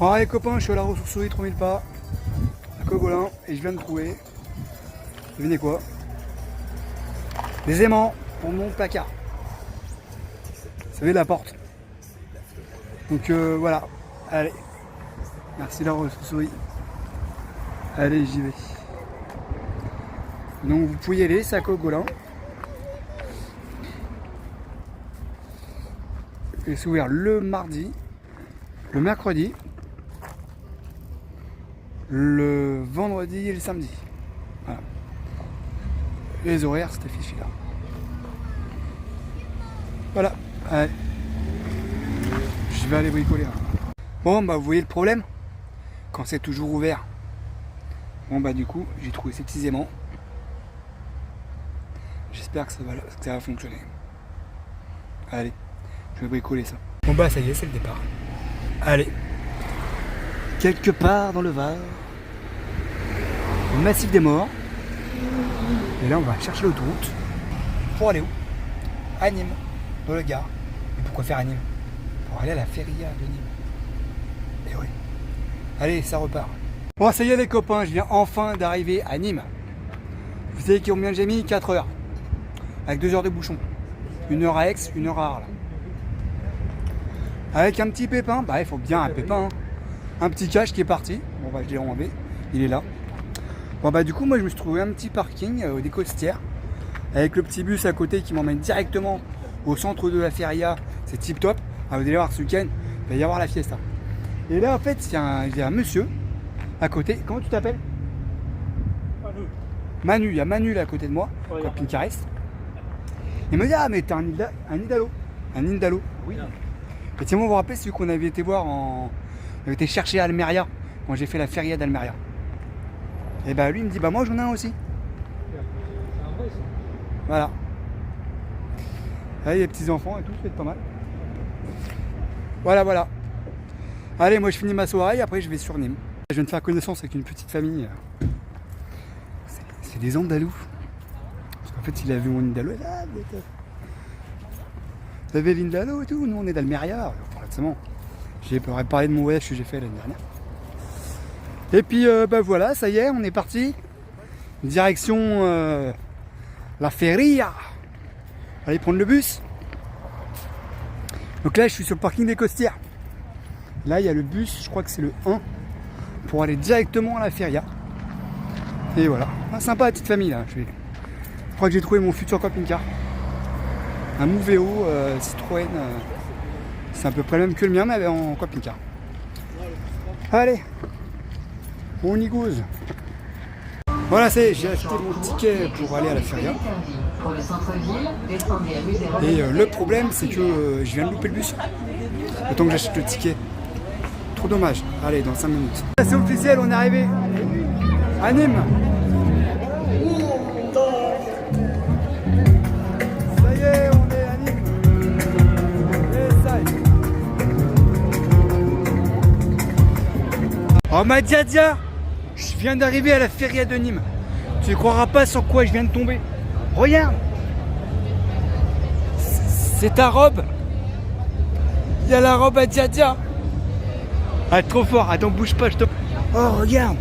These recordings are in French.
Bon allez copains, je suis à la ressourcerie 3000 pas, à Cogolin, et je viens de trouver, devinez quoi? Des aimants pour mon placard. Vous savez, la porte. Donc voilà, allez. Merci la ressourcerie. Allez, j'y vais. Donc vous pouvez y aller, c'est à Cogolin. Et c'est ouvert le mardi, le mercredi, le vendredi et le samedi. Voilà. Les horaires, c'était fichu là. Voilà. Allez. Je vais aller bricoler. Bon, bah vous voyez le problème quand c'est toujours ouvert. Bon, bah du coup, j'ai trouvé ces petits aimants. J'espère que ça va fonctionner. Allez, je vais bricoler ça. Bon, bah ça y est, c'est le départ. Allez. Quelque part dans le Var, au massif des morts. Et là, on va chercher l'autoroute. Pour aller où? À Nîmes, dans le Gard. Et pourquoi faire à Nîmes? Pour aller à la feria de Nîmes. Et oui. Allez, ça repart. Bon, ça y est les copains, je viens enfin d'arriver à Nîmes. Vous savez combien j'ai mis? 4 heures. Avec 2 heures de bouchon. 1 heure à Aix, 1 heure à Arles. Avec un petit pépin, bah il faut bien un pépin. Hein. Un petit cache qui est parti. Bon bah je l'ai enlevé, il est là. Bon bah du coup moi je me suis trouvé un petit parking des Costières. Avec le petit bus à côté qui m'emmène directement au centre de la feria. C'est tip top. Ah, vous allez voir ce week-end, il va y avoir la fiesta. Et là en fait il y a un monsieur à côté. Comment tu t'appelles? Manu, il y a Manu là à côté de moi, qui me caresse. Il me dit ah mais t'as un Indalo. Un Indalo. Oui. Et tiens, moi vous rappelez celui qu'on avait été voir on avait été chercher à Almeria quand j'ai fait la feria d'Almeria. Et bah lui il me dit bah moi j'en ai un aussi. Voilà. Là il y a des petits enfants et tout, ça fait pas mal. Voilà voilà. Allez moi je finis ma soirée et après je vais sur Nîmes. Je viens de faire connaissance avec une petite famille. C'est des Andalous. Parce qu'en fait il a vu mon Indalo. Vous avez l'Indalo et tout, nous on est d'Almeria. Forcément. J'ai parlé de mon voyage que j'ai fait l'année dernière. Et puis bah voilà, ça y est, on est parti. Direction la feria. Allez prendre le bus. Donc là je suis sur le parking des Costières. Là il y a le bus, je crois que c'est le 1 pour aller directement à la feria. Et voilà, ah, sympa la petite famille là. Je crois que j'ai trouvé mon futur camping-car. Un Moveo Citroën. C'est à peu près le même que le mien mais en camping-car. Allez, on y goose. Voilà, j'ai acheté mon ticket pour aller à la feria. Et le problème, c'est que je viens de louper le bus. Le temps que j'achète le ticket. Trop dommage. Allez, dans 5 minutes. C'est officiel, on est arrivé à Nîmes. Ça y est, on est à Nîmes. Et ça y est. Oh ma dia, je viens d'arriver à la feria de Nîmes. Tu ne croiras pas sur quoi je viens de tomber. Regarde. C'est ta robe. Il y a la robe à Dia. Ah trop fort, attends bouge pas, je te... Oh regarde.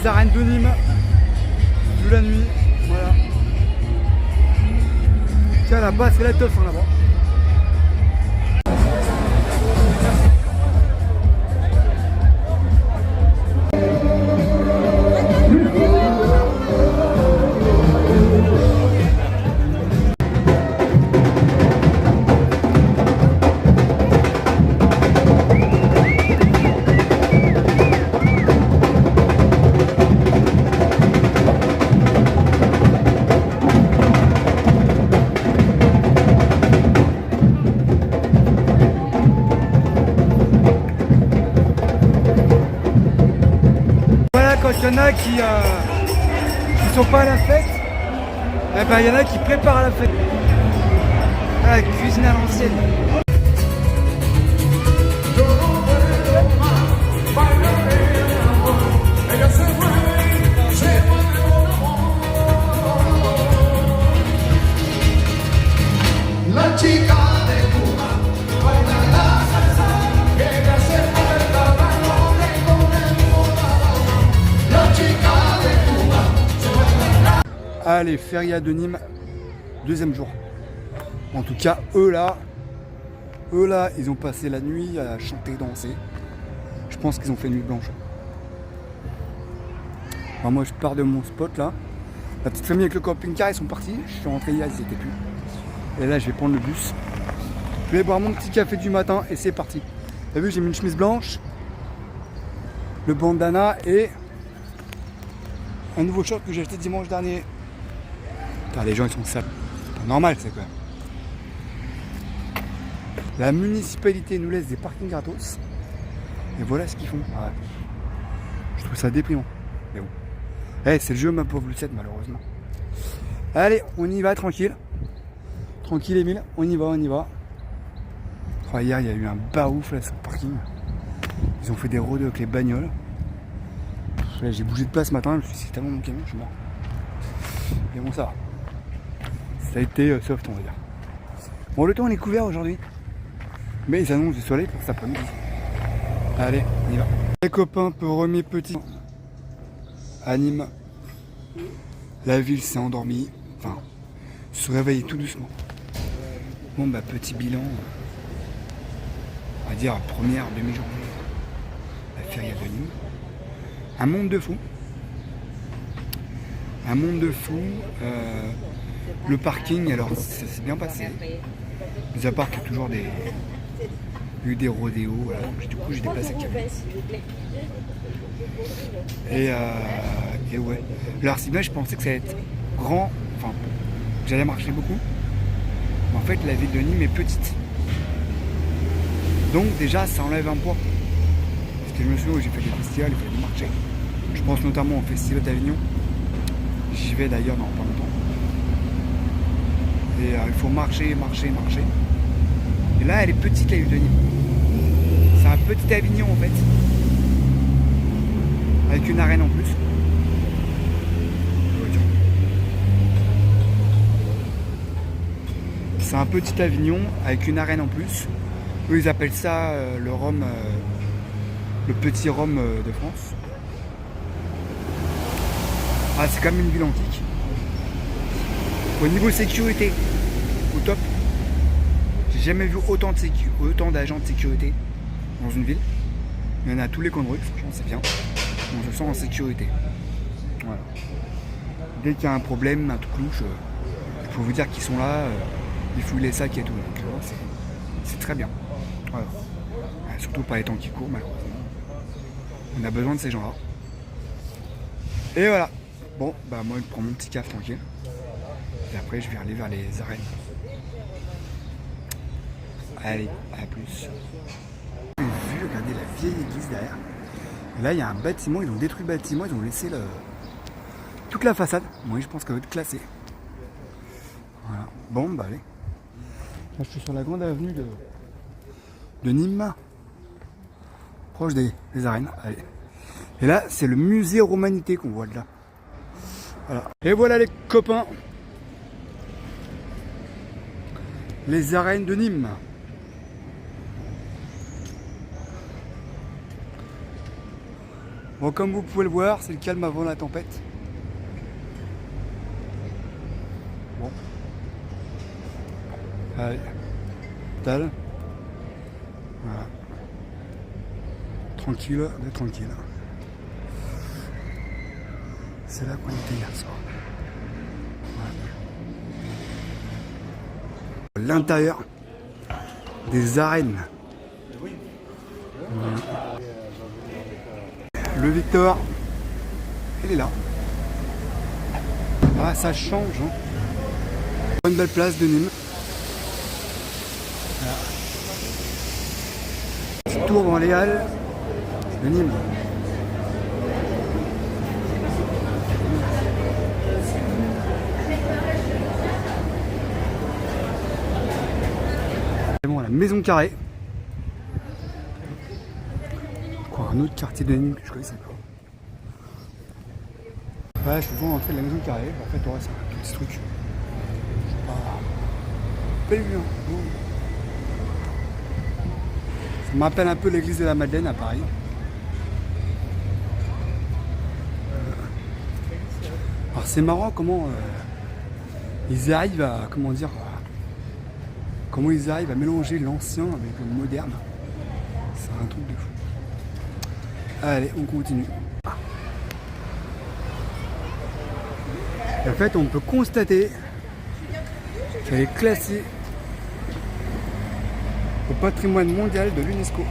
les arènes de Nîmes. De la nuit. Voilà. Tiens, là-bas, c'est la teuf hein, là-bas. Quand il y en a qui sont pas à la fête, eh ben, il y en a qui préparent la fête. Ah, la cuisine à l'ancienne. La chica de Cuba baila la salsa, ella se mueve la mano con el corazón. La chica de Cuba se baila la... Allez, feria de Nîmes, deuxième jour. En tout cas, eux là, ils ont passé la nuit à chanter, danser. Je pense qu'ils ont fait nuit blanche. Enfin, moi, je pars de mon spot là. La petite famille avec le camping-car, ils sont partis. Je suis rentré hier, ils étaient plus. Et là, je vais prendre le bus. Je vais boire mon petit café du matin et c'est parti. T'as vu, j'ai mis une chemise blanche, le bandana et un nouveau short que j'ai acheté dimanche dernier. Putain, les gens, ils sont sales. C'est pas normal, c'est quoi. La municipalité nous laisse des parkings gratos. Et voilà ce qu'ils font. Ouais. Je trouve ça déprimant. Mais bon. Eh, c'est le jeu, ma pauvre Lucette, malheureusement. Allez, on y va tranquille. Tranquille, Emile. On y va, on y va. Oh, hier, il y a eu un barouf là sur le parking. Ils ont fait des rôdes avec les bagnoles. Là, j'ai bougé de place ce matin. Je me suis dit, c'est tellement mon camion, je suis mort. Mais bon, ça va. Ça a été soft, on va dire. Bon, le temps, on est couvert aujourd'hui. Mais ils annoncent du soleil pour cet après-midi. Allez, on y va. Les copains, pour mes petits à Nîmes, la ville s'est endormie. Enfin, se réveiller tout doucement. Bon, bah, petit bilan. On va dire première demi-journée. La feria de Nîmes. Un monde de fous. Un monde de fous. Le parking, alors, ça s'est bien passé. Mis à part qu'il y a toujours des rodéos, voilà. Donc, du coup j'ai déplacé le camion. Et ouais. Alors si bien je pensais que ça allait être grand, enfin que j'allais marcher beaucoup. Mais en fait la ville de Nîmes est petite. Donc déjà ça enlève un poids. Parce que je me souviens où j'ai fait des festivals, il fallait marcher. Je pense notamment au festival d'Avignon. J'y vais d'ailleurs dans pas longtemps. Et il faut marcher. Et là elle est petite la ville de Nîmes. C'est un petit Avignon en fait. Avec une arène en plus. C'est un petit Avignon avec une arène en plus. Eux ils appellent ça le Rhum, le petit Rhum de France. Ah, c'est quand même une ville antique. Au niveau sécurité, au top. J'ai jamais vu autant d'agents de sécurité dans une ville. Il y en a à tous les coins de rue, franchement c'est bien. On se sent en sécurité. Voilà. Dès qu'il y a un problème, un truc louche, il faut vous dire qu'ils sont là, ils fouillent les sacs et tout. Donc c'est très bien. Voilà. Surtout pas les temps qui courent malheureusement. On a besoin de ces gens-là. Et voilà. Bon, bah moi je prends mon petit café tranquille. Et après je vais aller vers les arènes. Allez, à plus. J'ai vu, regardez la vieille église derrière. Et là il y a un bâtiment, ils ont détruit le bâtiment, ils ont laissé toute la façade. Moi je pense qu'elle va être classée. Voilà. Bon bah allez. Là je suis sur la grande avenue de Nîmes. Proche des arènes. Allez. Et là c'est le musée Romanité qu'on voit de là. Voilà. Et voilà les copains. Les arènes de Nîmes. Bon, comme vous pouvez le voir, c'est le calme avant la tempête. Bon. Allez. Voilà. Tranquille, on est tranquille. C'est là qu'on était hier soir. Voilà. L'intérieur des arènes. Voilà. Le Victor, il est là. Ah, ça change. Hein. Une belle place de Nîmes. Voilà. Petit tour dans les halles de Nîmes. Bon, la Maison Carrée. Quoi, un autre quartier de Nîmes que je connaissais pas. Ouais, je suis souvent rentré de la Maison Carrée. En fait, ouais, c'est un petit truc. Je sais pas lu, hein. Bon. Ça m'appelle un peu l'église de la Madeleine à Paris. Alors c'est marrant comment ils arrivent à, comment dire, comment ils arrivent à mélanger l'ancien avec le moderne. C'est un truc de fou. Allez, on continue. Et en fait, on peut constater qu'elle est classée au patrimoine mondial de l'UNESCO.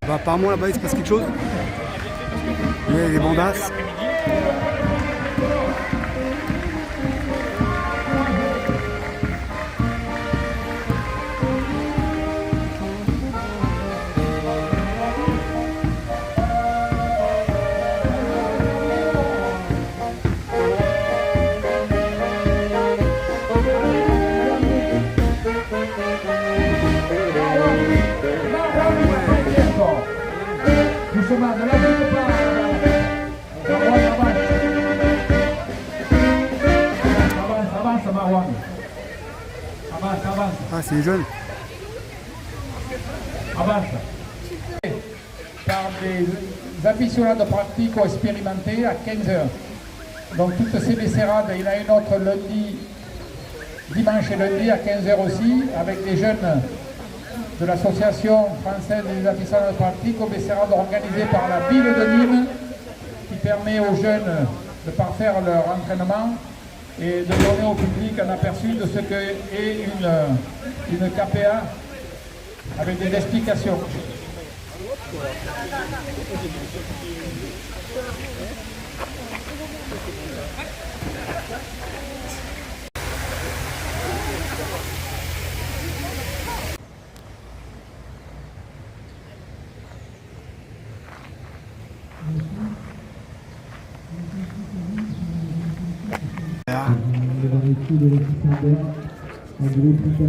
Bah, apparemment là-bas il se passe quelque chose. Il y a des bandasses. Ah, c'est les jeunes. Avance. Par des aficionados pratico expérimentés à 15h. Donc toutes ces becerades, il y en a une autre lundi, dimanche et lundi à 15h aussi, avec des jeunes de l'association française des aficionados pratico becerades organisée par la ville de Nîmes, qui permet aux jeunes de parfaire leur entraînement et de donner au public un aperçu de ce qu'est une KPA avec des explications.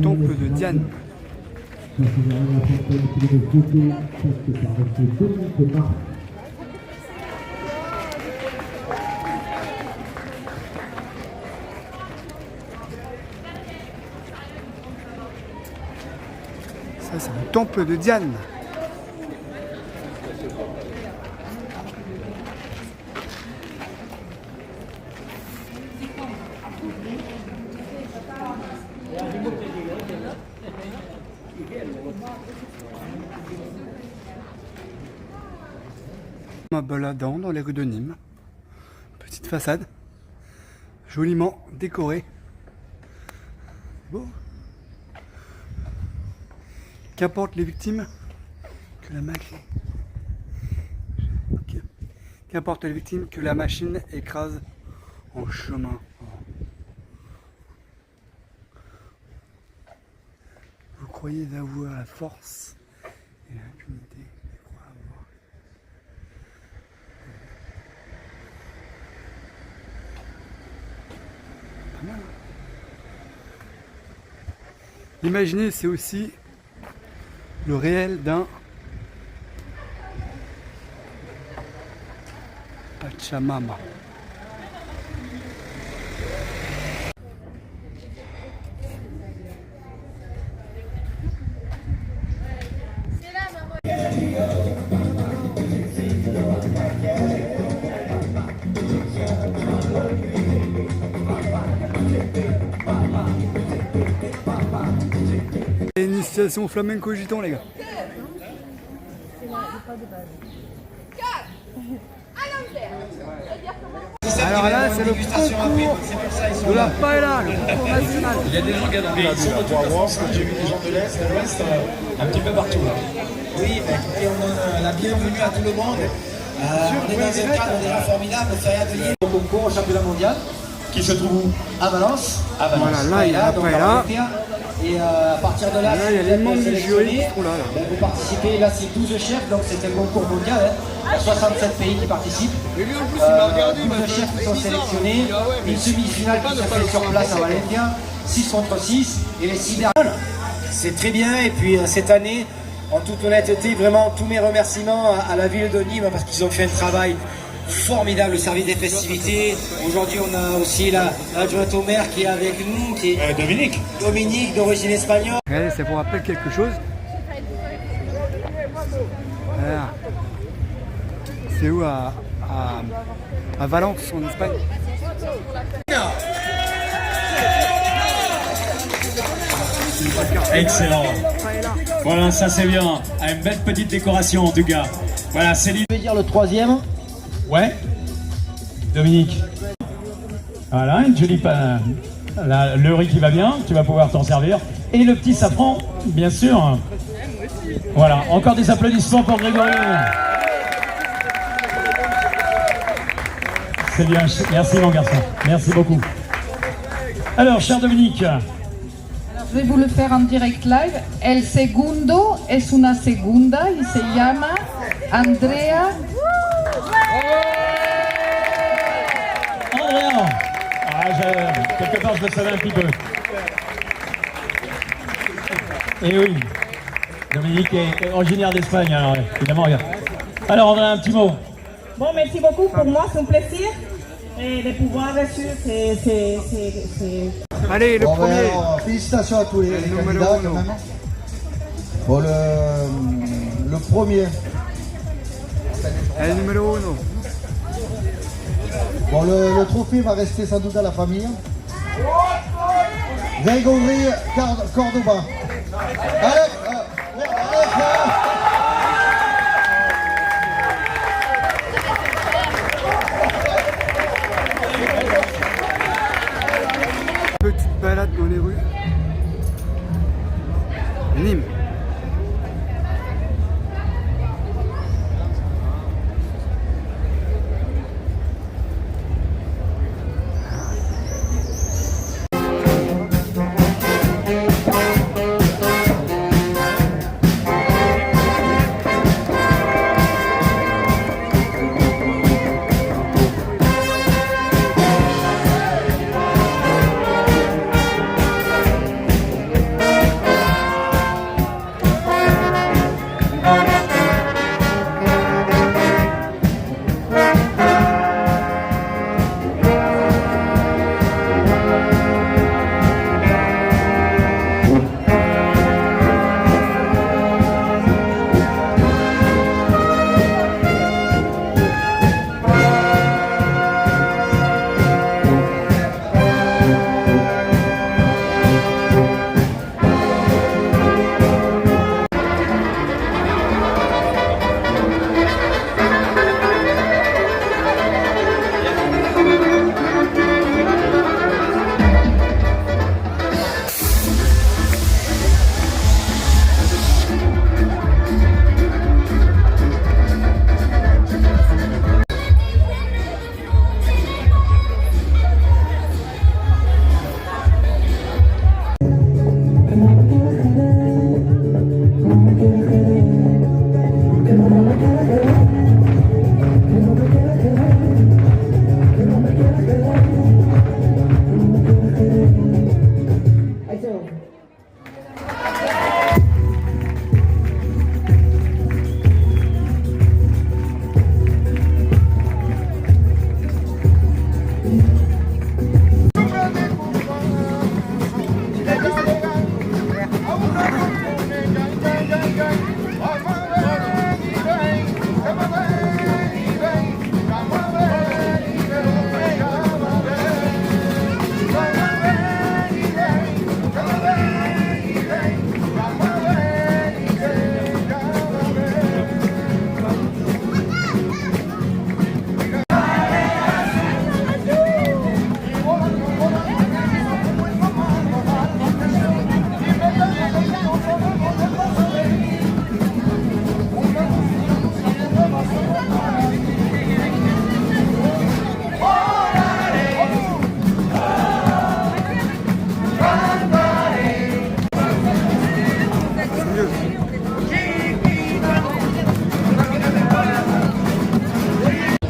Temple de Diane. Ça, c'est le temple de Diane. Me baladant dans les rues de Nîmes. Petite façade, joliment décorée. Beau. Qu'importe les victimes que la machine. Qu'importe les victimes que la machine écrase en chemin. Vous croyez avoir la force et l'impunité. Imaginez, c'est aussi le réel d'un Pachamama. C'est une initiation flamenco gitan, les gars. Alors là, c'est le concours de la paella, le concours national. Il y a des gens qui sont de toute la France, j'ai vu des gens de l'Est, de l'Ouest, un petit peu partout. Là. Oui, bah, écoutez, on donne la bienvenue à tout le monde. On est dans un cadre déjà formidable, Ferry Atelier, au concours au championnat mondial. Qui se trouve où? À Valence. À Valence. Voilà, là, il y a la donc, paella. Et à partir de là, Là, il y a les membres du jury qui sont là. Vous participez, là c'est 12 chefs, donc c'est un concours mondial, hein. 67 pays qui participent. 12 chefs qui sont sélectionnés, une semi-finale qui se fait sur place à Valencia, 6 contre 6, et les 6 derniers. C'est très bien, et puis cette année, en toute honnêteté, vraiment tous mes remerciements à la ville de Nîmes, parce qu'ils ont fait un travail formidable, le service des festivités. Aujourd'hui, on a aussi l'adjointe au maire qui est avec nous, qui est Dominique, d'origine espagnole. Regardez, ça vous rappelle quelque chose. Voilà. C'est où à Valence, en Espagne. Excellent. Voilà, ça c'est bien. Une belle petite décoration en tout cas. Voilà, Céline. Je vais dire le troisième. Ouais. Dominique. Voilà, une jolie le riz qui va bien, tu vas pouvoir t'en servir. Et le petit safran, bien sûr. Voilà, encore des applaudissements pour Grégory. C'est bien, merci mon garçon, merci beaucoup. Alors, cher Dominique. Je vais vous le faire en direct live. El segundo es una segunda y se llama Andrea. Andrea. Quelque part, je le savais un petit peu. Et oui, Dominique est originaire d'Espagne, alors évidemment, regarde. Alors, on a un petit mot. Bon, merci beaucoup. Pour moi, c'est un plaisir de pouvoir reçu Allez, le premier. Alors, félicitations à tous les candidats quand même. Bon, le premier. El numéro 1. Bon, le trophée va rester sans doute à la famille. Grégory Cordoba. Petite balade dans les rues. Nîmes.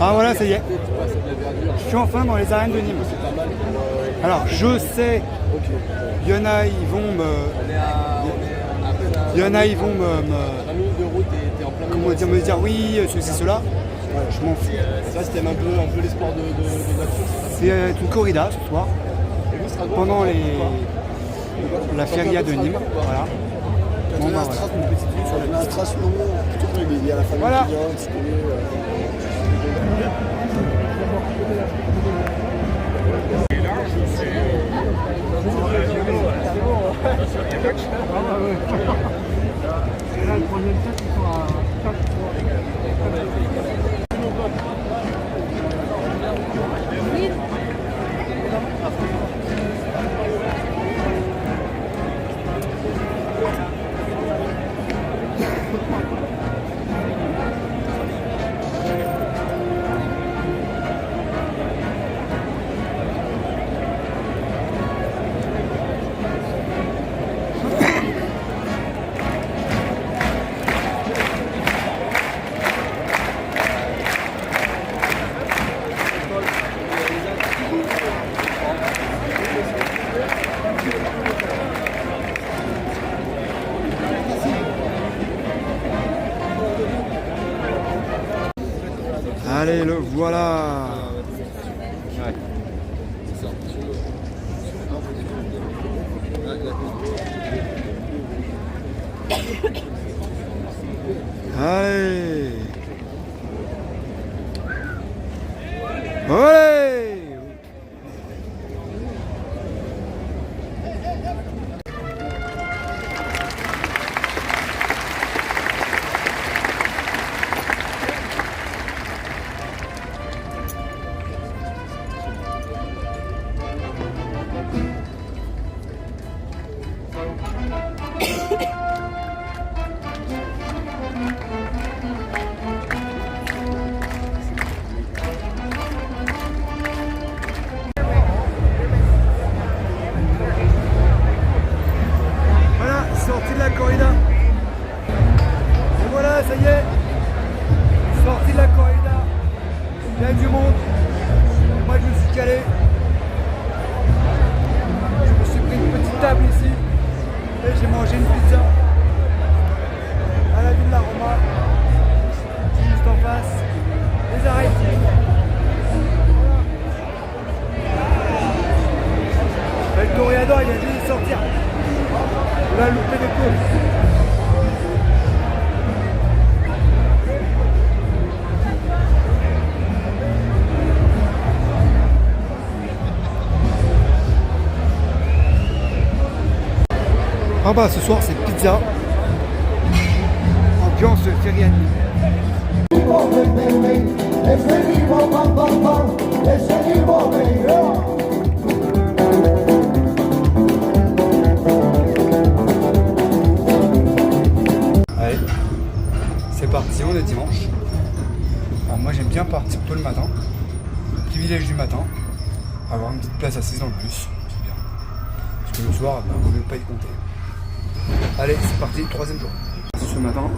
Ah voilà, ça y est. Je suis enfin dans les arènes de Nîmes. Alors je sais, il y en a, ils vont me... Comment dire, me dire oui, ceci, cela. Je m'en fous. Ça, c'était un peu l'espoir de nature. C'est une corrida ce soir. Pendant la feria de Nîmes. Voilà. Bon, bah, voilà. Une petite vue sur l'administration. Il y a la famille Voilà. qui vient un petit peu. Allez, le voilà. Allez. Allez. Voilà, sorti de la corrida. Et voilà, ça y est. Sorti de la corrida. Il y a du monde. Et moi, je me suis calé. Je me suis pris une petite table ici. Et j'ai mangé une pizza. À la Villa Roma. Juste en face. Les arrêts. Le toréador, il a dû sortir. Il a loupé des coups. Ah bah ce soir c'est pizza. Ambiance feria de Nîmes. Allez, c'est parti, on est dimanche. Alors moi j'aime bien partir tôt le matin, privilège du matin, avoir une petite place assise dans le bus, c'est bien. Parce que le soir, ben, vaut mieux pas y compter. Allez, c'est parti, troisième jour. Ce matin,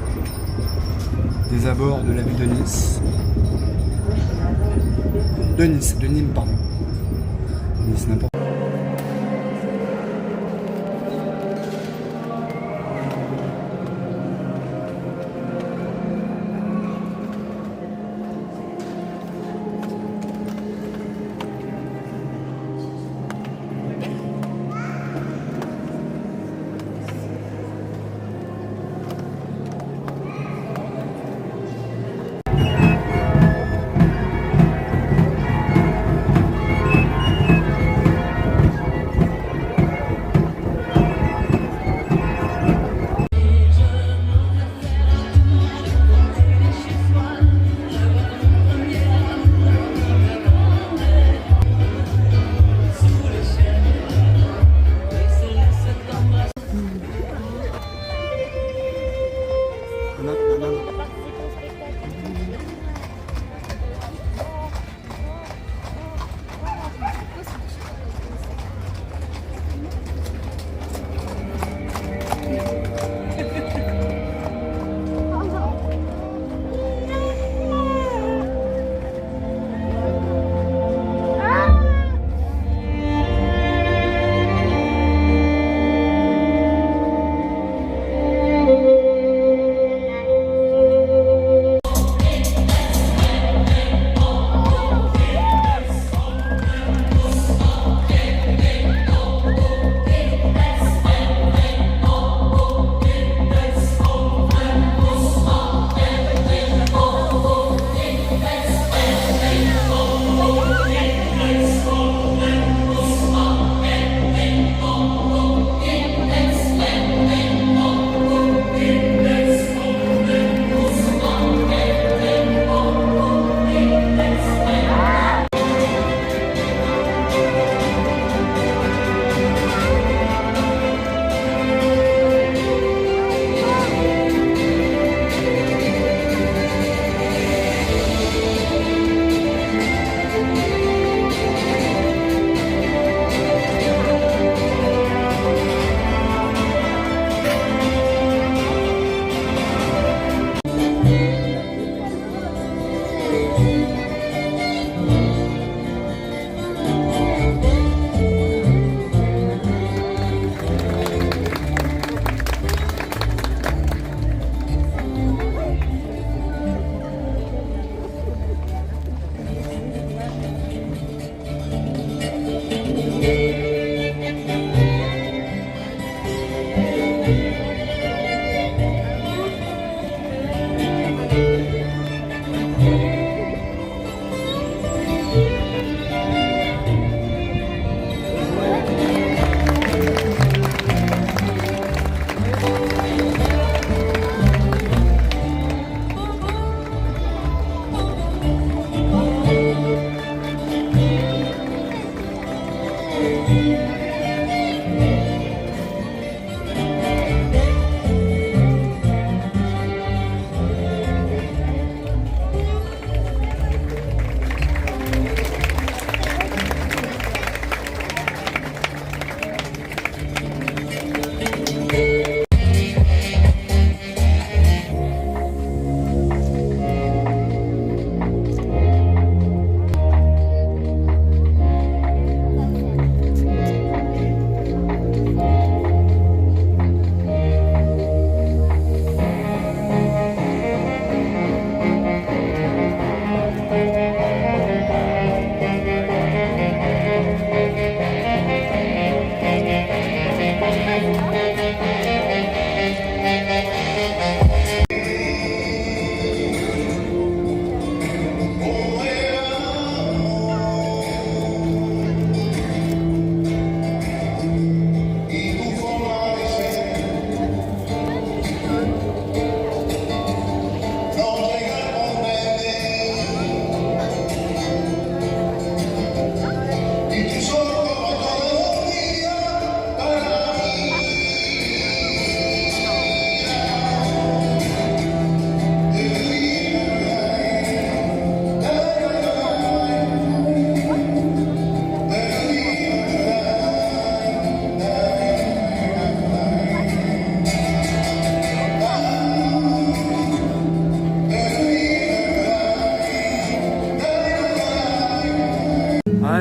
des abords de la ville de Nice. De Nîmes, pardon. Nice, n'importe.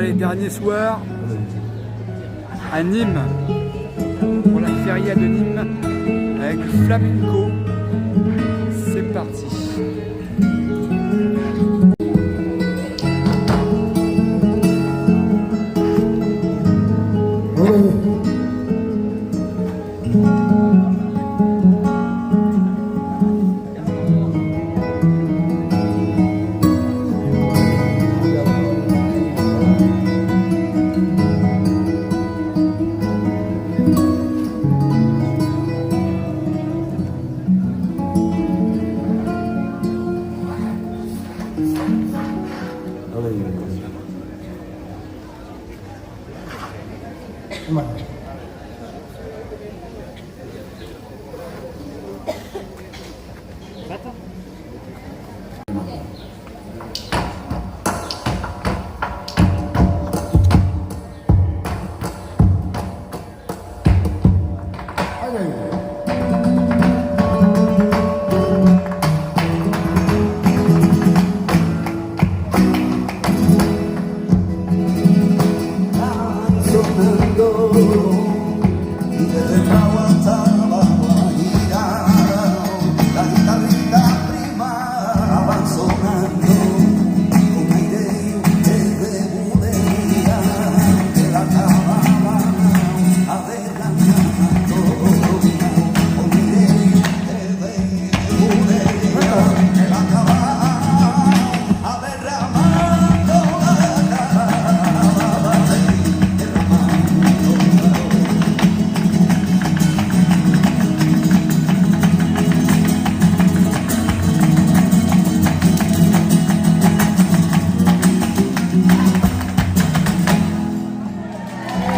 Allez, dernier soir à Nîmes, pour la feria de Nîmes, avec le flamenco. C'est parti.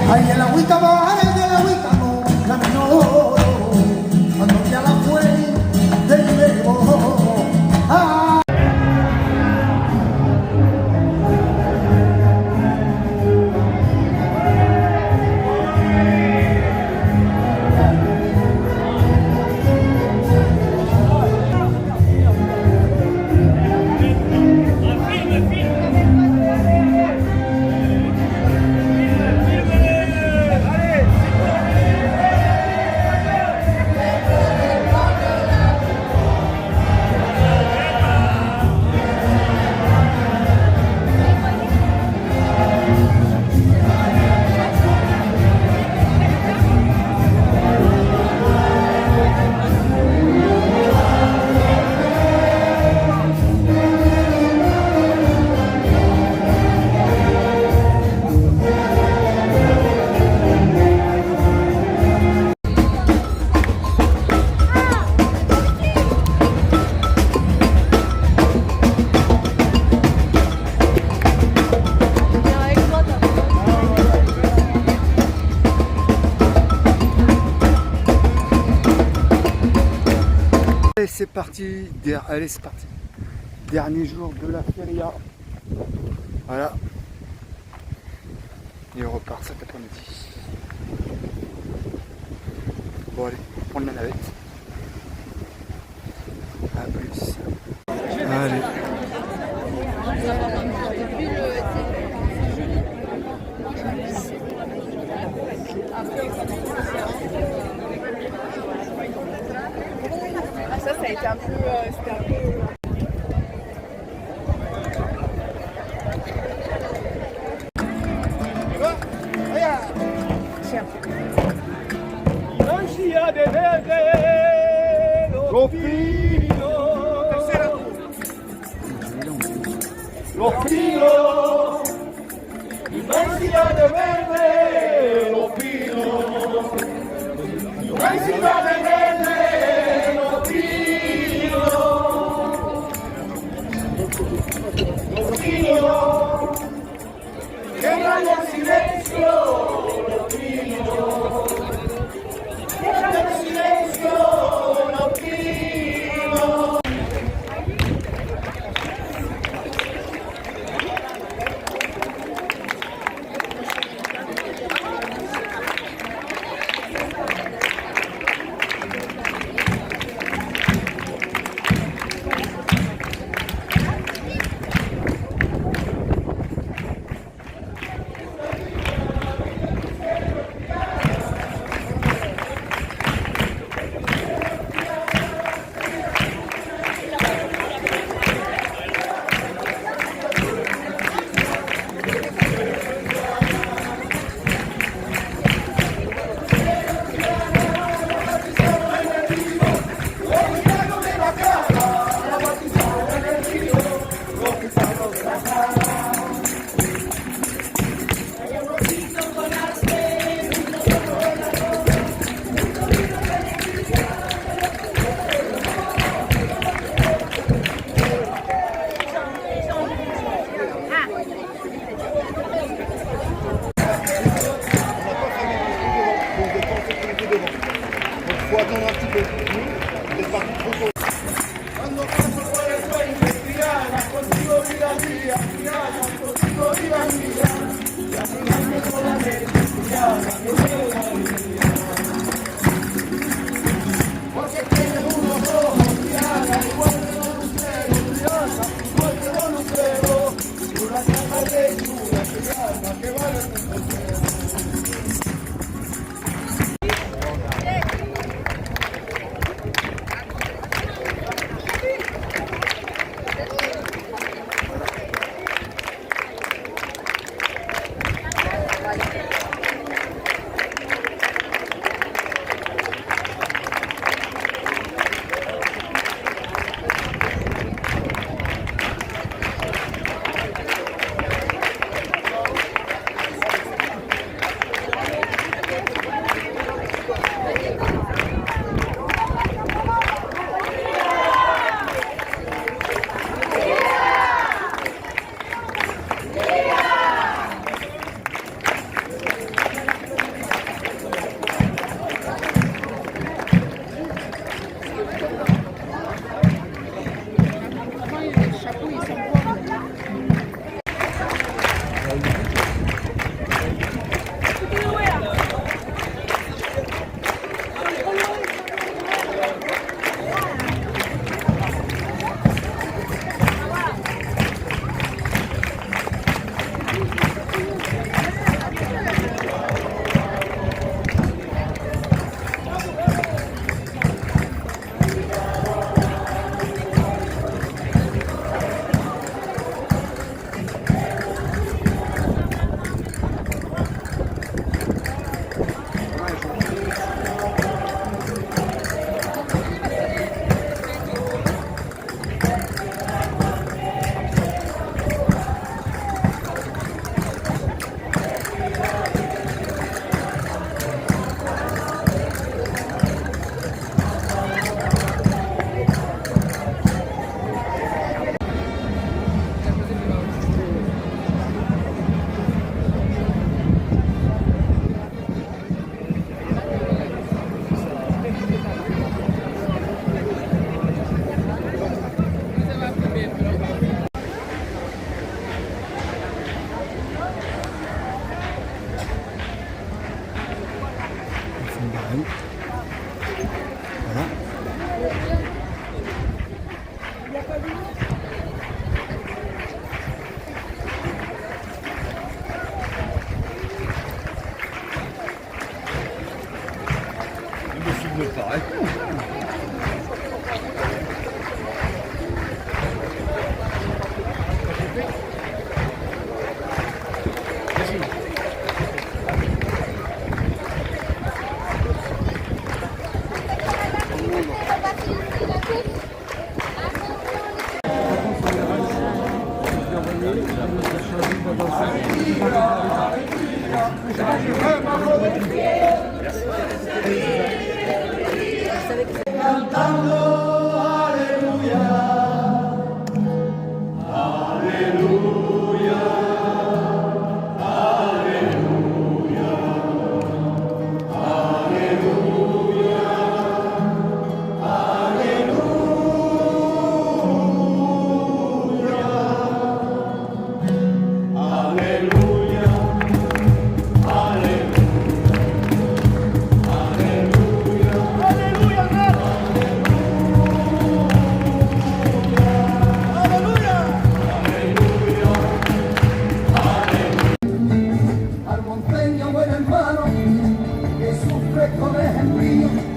Ay, el agüita baja, el del agüita no, caminó, cuando ya la fuente llegó. Ah. Allez, c'est parti. Allez, c'est parti. Dernier jour de la feria. Voilà. Et on repart cet après-midi. Bon, allez, on prend la navette. A plus. Allez. Ça a été un peu... c'était un peu... Los pinos, inmensidad de verde, los pinos, inmensidad de verde, los pinos, los pinos, que rayan el silencio, los pinos, que rayan el silencio, los pinos.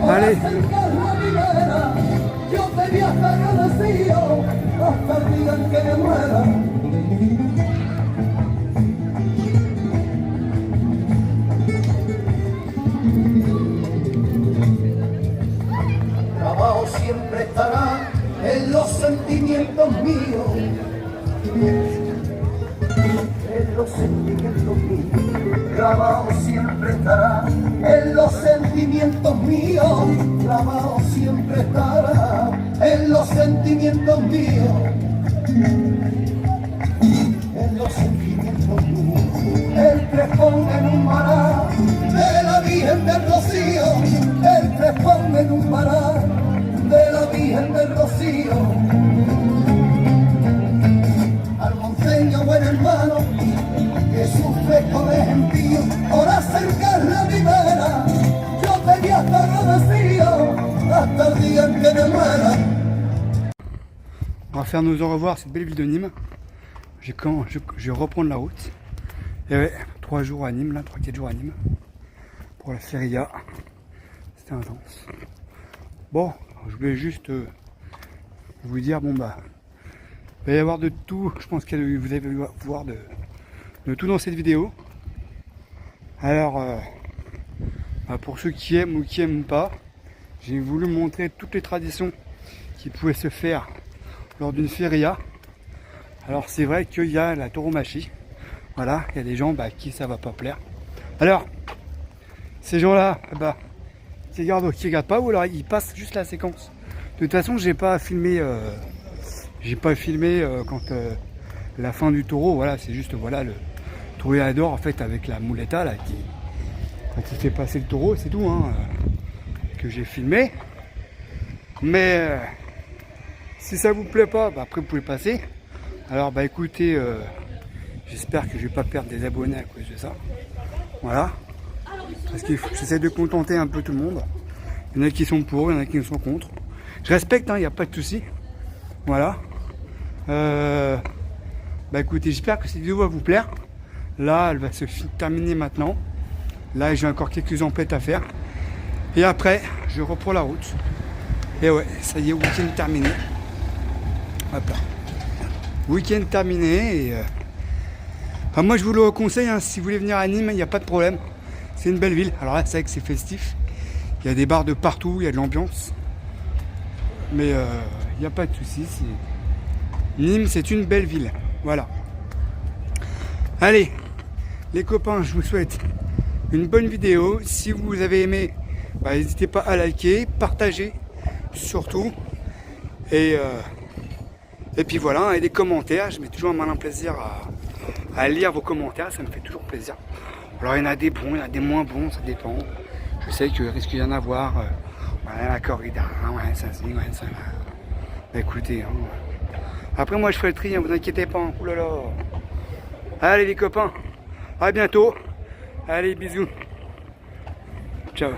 Allez. Yo te vi hasta agradecido, hasta el día en que me muera. Grabado siempre estará en los sentimientos míos. En los sentimientos míos, grabado siempre estará, en los sentimientos míos, grabado siempre estará, en los sentimientos míos, en los sentimientos míos, el crespón en un vará de la Virgen del Rocío, el crespón en un vará de la Virgen del Rocío. On va faire nos au revoir à cette belle ville de Nîmes. Je vais reprendre la route. Et ouais, 3 jours à Nîmes, là, 3-4 jours à Nîmes. Pour la feria. C'était intense. Bon, je voulais juste vous dire, bon bah, il va y avoir de tout. Je pense que vous allez voir de tout dans cette vidéo. Alors, pour ceux qui aiment ou qui n'aiment pas, j'ai voulu montrer toutes les traditions qui pouvaient se faire lors d'une feria. Alors c'est vrai qu'il y a la tauromachie. Voilà, il y a des gens qui ça va pas plaire. Alors, ces gens-là, qui regardent pas, ou alors ils passent juste la séquence. De toute façon, j'ai pas filmé quand la fin du taureau. Voilà, c'est juste voilà le toréador en fait avec la muleta là quand il fait passer le taureau, c'est tout hein, que j'ai filmé. Mais si ça vous plaît pas, après vous pouvez passer. Alors écoutez, j'espère que je vais pas perdre des abonnés à cause de ça. Voilà. Parce que j'essaie de contenter un peu tout le monde. Il y en a qui sont pour, il y en a qui sont contre. Je respecte, il n'y a pas de souci. Voilà. Écoutez, j'espère que cette vidéo va vous plaire. Là, elle va se terminer maintenant. Là, j'ai encore quelques emplettes à faire. Et après, je reprends la route. Et ouais, ça y est, week-end terminé. Hop là. Week-end terminé. Et, moi, je vous le conseille, hein, si vous voulez venir à Nîmes, il n'y a pas de problème. C'est une belle ville. Alors là, c'est vrai que c'est festif. Il y a des bars de partout, il y a de l'ambiance. Mais il n'y a pas de souci. Nîmes, c'est une belle ville. Voilà. Allez, les copains, je vous souhaite une bonne vidéo. Si vous avez aimé, n'hésitez pas à liker, partager surtout. Et puis voilà, et des commentaires. Je mets toujours un malin plaisir à lire vos commentaires. Ça me fait toujours plaisir. Alors il y en a des bons, il y en a des moins bons, ça dépend. Je sais qu'il risque d'y en avoir. La corrida, ouais, ça c'est, ouais, ça va. Écoutez, après moi je ferai le tri, vous inquiétez pas. Ouh là là. Allez les copains, à bientôt. Allez, bisous. Ciao.